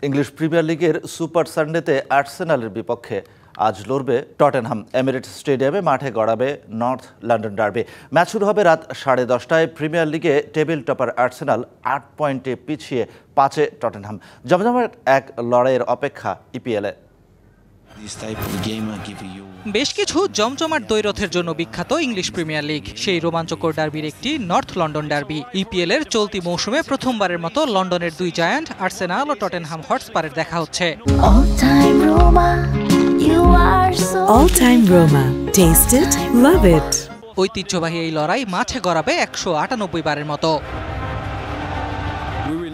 English premier লিগের super সানডেতে আর্সেনালের বিপক্ষে আজ লড়বে টটেনহাম। এমিরেটস স্টেডিয়ামে মাঠে গড়াবে নর্থ লন্ডন ডার্বি। ম্যাচ শুরু হবে রাত 10:30টায়। প্রিমিয়ার লিগে টেবিল টপার আর্সেনাল 8 পয়েন্টে পিছিয়ে 5-এ টটেনহাম। জমজমাট এক লড়াইয়ের অপেক্ষা ইপিএলে। বেশ কিছু জমজমাট দ্বৈরথের জন্য বিখ্যাত ইংলিশ প্রিমিয়ার লিগ। সেই রোমাঞ্চকর ডার্বির একটি নর্থ লন্ডন ডার্বি। ইপিএল এর চলতি মৌসুমে প্রথমবারের মতো লন্ডনের দুই জায়ান্ট আর্সেনাল ও টটেনহাম হটস্পারের দেখা হচ্ছে। All time Roma. Taste it, love it. ঐতিহ্যবাহী এই লড়াই মাঠে গড়াবে 198 বারের মতো।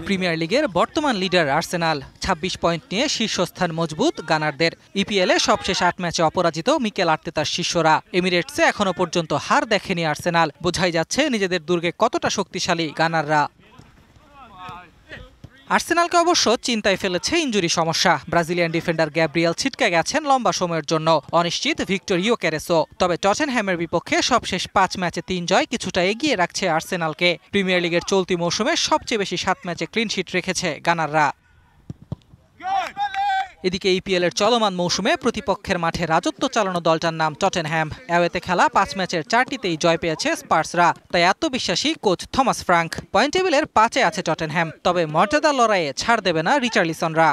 প্রিমিয়ার লিগের বর্তমান লিডার আর্সেনাল 26 পয়েন্ট নিয়ে শীর্ষস্থান মজবুত গানারদের। ইপিএলে সবশেষ 8 ম্যাচে অপরাজিত মিকেল আর্তেতার শিষ্যরা। এমিরেটসে এখনো পর্যন্ত হার দেখেনি আর্সেনাল। বোঝাই যাচ্ছে নিজেদের দুর্গে কতটা শক্তিশালী গানাররা। আর্সেনালকে অবশ্য চিন্তায় ফেলেছে ইনজুরি সমস্যা। ব্রাজিলিয়ান ডিফেন্ডার গ্যাব্রিয়েল ছিটকে গেছেন লম্বা সময়ের জন্য। অনিশ্চিত ভিক্টর ইয়োকেরেসও। তবে টটেনহ্যামের বিপক্ষে সবশেষ 5 ম্যাচে 3 জয় কিছুটা এগিয়ে রাখছে আর্সেনালকে। প্রিমিয়ার লিগের চলতি মৌসুমে সবচেয়ে বেশি 7 ম্যাচে ক্লিনশিট রেখেছে গানাররা। এদিকে ইপিএল এর চলমান মৌসুমে প্রতিপক্ষের মাঠে রাজত্ব চালানো দলটার নাম টটেনহ্যাম। অ্যাওয়েতে খেলা 5 ম্যাচের 4টিতেই জয় পেয়েছে স্পার্সরা। তাই আত্মবিশ্বাসী কোচ থমাস ফ্রাঙ্ক। পয়েন্ট টেবিলের 5-এ আছে টটেনহ্যাম। তবে মর্যাদা লড়াইয়ে ছাড় দেবে না রিচার্লিসনরা।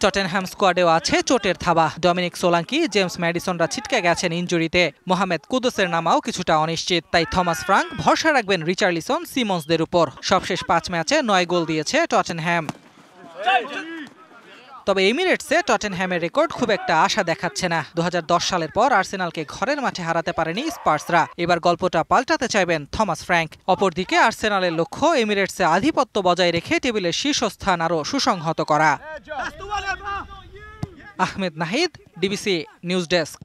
টটেনহ্যাম স্কোয়াডেও আছে চোটের থাবা। ডমিনিক সোলাঙ্কি, জেমস ম্যাডিসনরা ছিটকে গেছেন ইনজুরিতে। মোহামেদ কুদুসের নামাও কিছুটা অনিশ্চিত। তাই থমাস ফ্রাঙ্ক ভরসা রাখবেন রিচার্লিসন, সিমন্সদের উপর। সবশেষ 5 ম্যাচে 9 গোল দিয়েছে টটেনহ্যাম। তবে এমিরেটসে টটেনহ্যামের রেকর্ড খুব একটা আশা দেখাচ্ছে না। 2010 সালের পর আর্সেনালকে ঘরের মাঠে হারাতে পারেনি স্পার্সরা। এবার গল্পটা পাল্টাতে চাইবেন থমাস ফ্রাঙ্ক। অপরদিকে আর্সেনালের লক্ষ্য এমিরেটসে আধিপত্য বজায় রেখে টেবিলের শীর্ষস্থান আরও সুসংহত করা। Ahmed Nahid, DBC news desk.